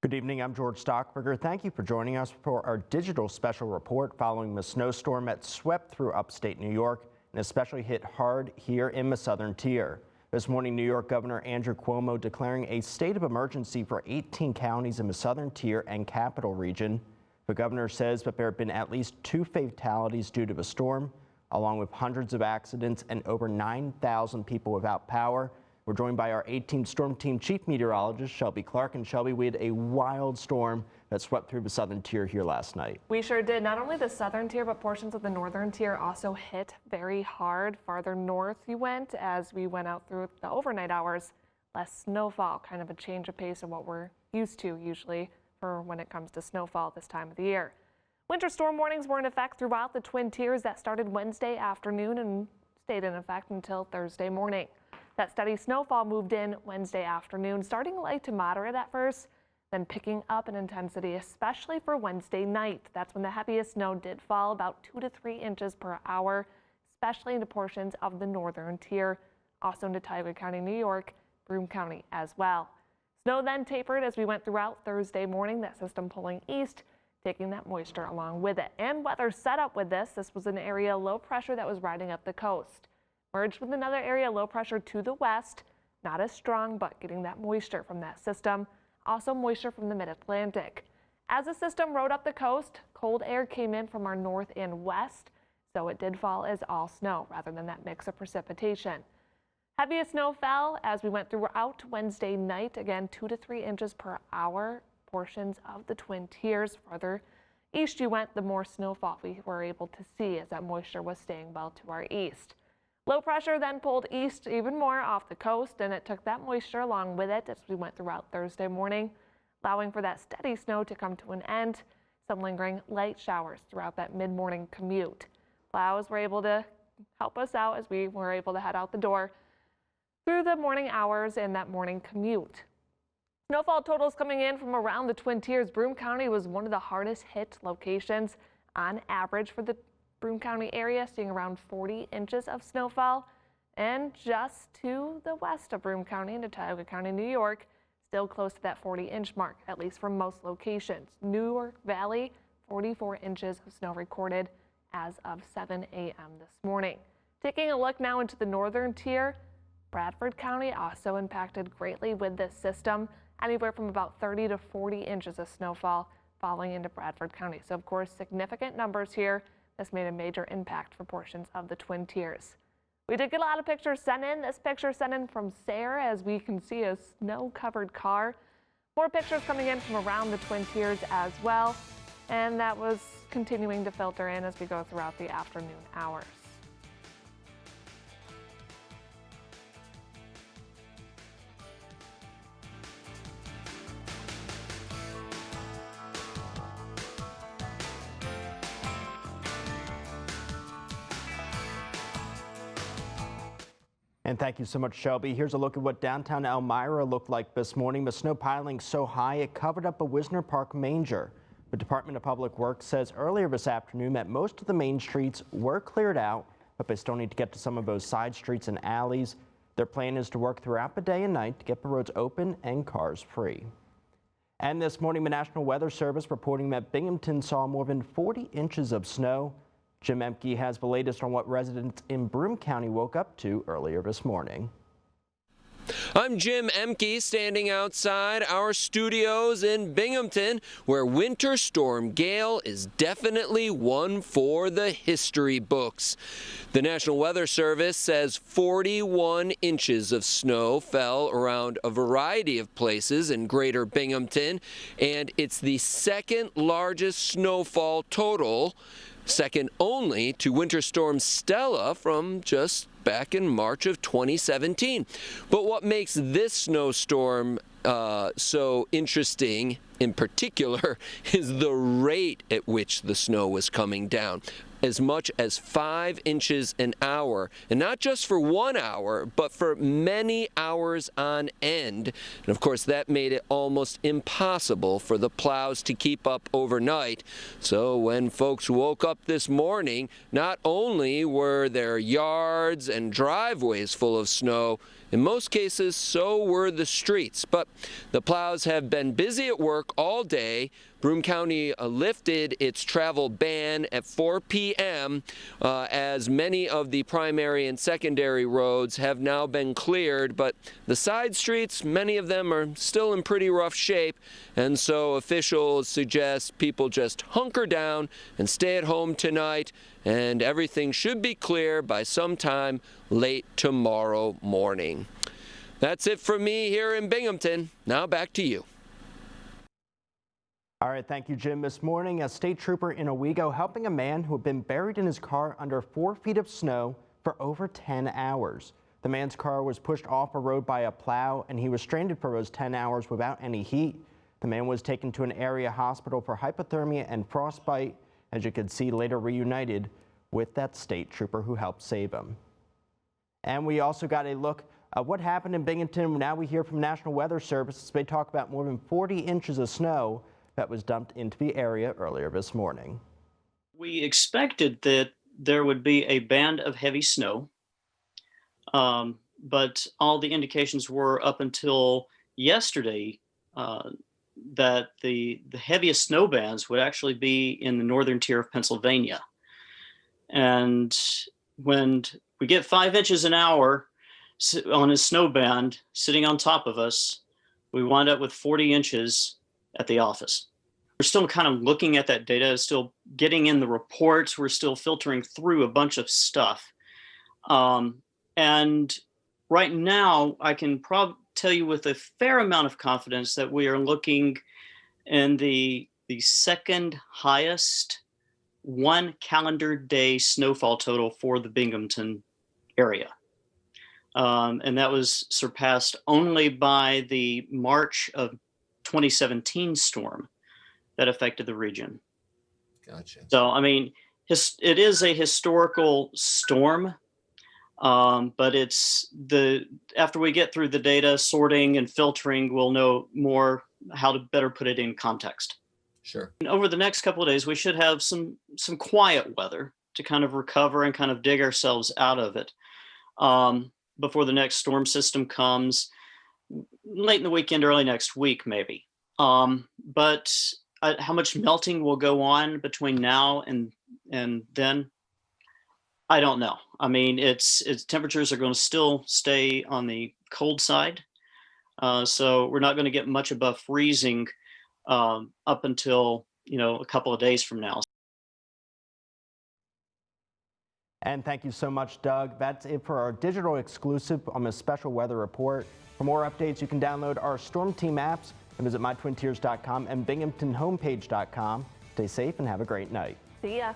Good evening, I'm George Stockberger. Thank you for joining us for our digital special report following the snowstorm that swept through upstate New York and especially hit hard here in the southern tier. This morning, New York Governor Andrew Cuomo declaring a state of emergency for 18 counties in the southern tier and capital region. The governor says that there have been at least 2 fatalities due to the storm, along with hundreds of accidents and over 9,000 people without power. We're joined by our 18th Storm Team Chief Meteorologist, Shelby Clark. And Shelby, we had a wild storm that swept through the southern tier here last night. We sure did. Not only the southern tier, but portions of the northern tier also hit very hard. Farther north you went as we went out through the overnight hours. Less snowfall, kind of a change of pace of what we're used to usually for when it comes to snowfall this time of the year. Winter storm warnings were in effect throughout the Twin Tiers. That started Wednesday afternoon and stayed in effect until Thursday morning. That steady snowfall moved in Wednesday afternoon, starting light to moderate at first, then picking up in intensity, especially for Wednesday night. That's when the heaviest snow did fall, about 2 to 3 inches per hour, especially into portions of the northern tier, also into Tioga County, New York, Broome County as well. Snow then tapered as we went throughout Thursday morning, that system pulling east, taking that moisture along with it. And weather set up with this. This was an area low pressure that was riding up the coast. Merged with another area low pressure to the west, not as strong, but getting that moisture from that system. Also moisture from the mid-Atlantic. As the system rode up the coast, cold air came in from our north and west, so it did fall as all snow rather than that mix of precipitation. Heaviest snow fell as we went throughout Wednesday night, again 2 to 3 inches per hour. Portions of the Twin Tiers. Farther east you went, the more snowfall we were able to see as that moisture was staying well to our east. Low pressure then pulled east even more off the coast, and it took that moisture along with it as we went throughout Thursday morning, allowing for that steady snow to come to an end. Some lingering light showers throughout that mid-morning commute. Plows were able to help us out as we were able to head out the door through the morning hours and that morning commute. Snowfall totals coming in from around the Twin Tiers. Broome County was one of the hardest hit locations on average for the Broome County area, seeing around 40 inches of snowfall. And just to the west of Broome County into Tioga County, New York, still close to that 40-inch mark, at least for most locations. Newark Valley, 44 inches of snow recorded as of 7 a.m. this morning. Taking a look now into the northern tier, Bradford County also impacted greatly with this system. Anywhere from about 30 to 40 inches of snowfall falling into Bradford County. So of course, significant numbers here. This made a major impact for portions of the Twin Tiers. We did get a lot of pictures sent in. This picture sent in from Sarah as we can see a snow-covered car. More pictures coming in from around the Twin Tiers as well. And that was continuing to filter in as we go throughout the afternoon hours. And thank you so much, Shelby. Here's a look at what downtown Elmira looked like this morning. The snow piling so high it covered up a Wisner Park manger. The Department of Public Works says earlier this afternoon that most of the main streets were cleared out, but they still need to get to some of those side streets and alleys. Their plan is to work throughout the day and night to get the roads open and cars free. And this morning, the National Weather Service reporting that Binghamton saw more than 40 inches of snow. Jim Emke has the latest on what residents in Broome County woke up to earlier this morning. I'm Jim Emke, standing outside our studios in Binghamton, where Winter Storm Gale is definitely one for the history books. The National Weather Service says 41 inches of snow fell around a variety of places in greater Binghamton, and it's the second largest snowfall total, second only to Winter Storm Stella from just back in March of 2017. But what makes this snowstorm so interesting in particular is the rate at which the snow was coming down. as much as 5 inches an hour. And not just for 1 hour, but for many hours on end. And of course, that made it almost impossible for the plows to keep up overnight. So when folks woke up this morning, not only were their yards and driveways full of snow, in most cases, so were the streets. But the plows have been busy at work all day. Broome County lifted its travel ban at 4 p.m. As many of the primary and secondary roads have now been cleared, but the side streets, many of them are still in pretty rough shape, and so officials suggest people just hunker down and stay at home tonight, and everything should be clear by sometime late tomorrow morning. That's it from me here in Binghamton. Now back to you. All right, thank you, Jim. This morning, a state trooper in Owego helping a man who had been buried in his car under 4 feet of snow for over 10 hours. The man's car was pushed off a road by a plow, and he was stranded for those 10 hours without any heat. The man was taken to an area hospital for hypothermia and frostbite. As you can see, later reunited with that state trooper who helped save him. And we also got a look at what happened in Binghamton. Now we hear from National Weather Service. They talk about more than 40 inches of snow that was dumped into the area earlier this morning. We expected that there would be a band of heavy snow, but all the indications were up until yesterday that the heaviest snow bands would actually be in the northern tier of Pennsylvania. And when we get 5 inches an hour on a snow band sitting on top of us, we wind up with 40 inches at the office. We're still kind of looking at that data, still getting in the reports. We're still filtering through a bunch of stuff. And right now, I can tell you with a fair amount of confidence that we are looking in the second highest 1 calendar day snowfall total for the Binghamton area. And that was surpassed only by the March of 2017 storm that affected the region. Gotcha. So, I mean, it is a historical storm, but after we get through the data sorting and filtering, we'll know more how to better put it in context. Sure. And over the next couple of days, we should have some quiet weather to kind of recover and kind of dig ourselves out of it before the next storm system comes late in the weekend, early next week, maybe. But how much melting will go on between now and then, I don't know. I mean, its temperatures are going to still stay on the cold side, so we're not going to get much above freezing up until a couple of days from now. And thank you so much, Doug. That's it for our digital exclusive on the special weather report. For more updates, you can download our Storm Team apps and visit mytwintiers.com and binghamtonhomepage.com. Stay safe and have a great night. See ya.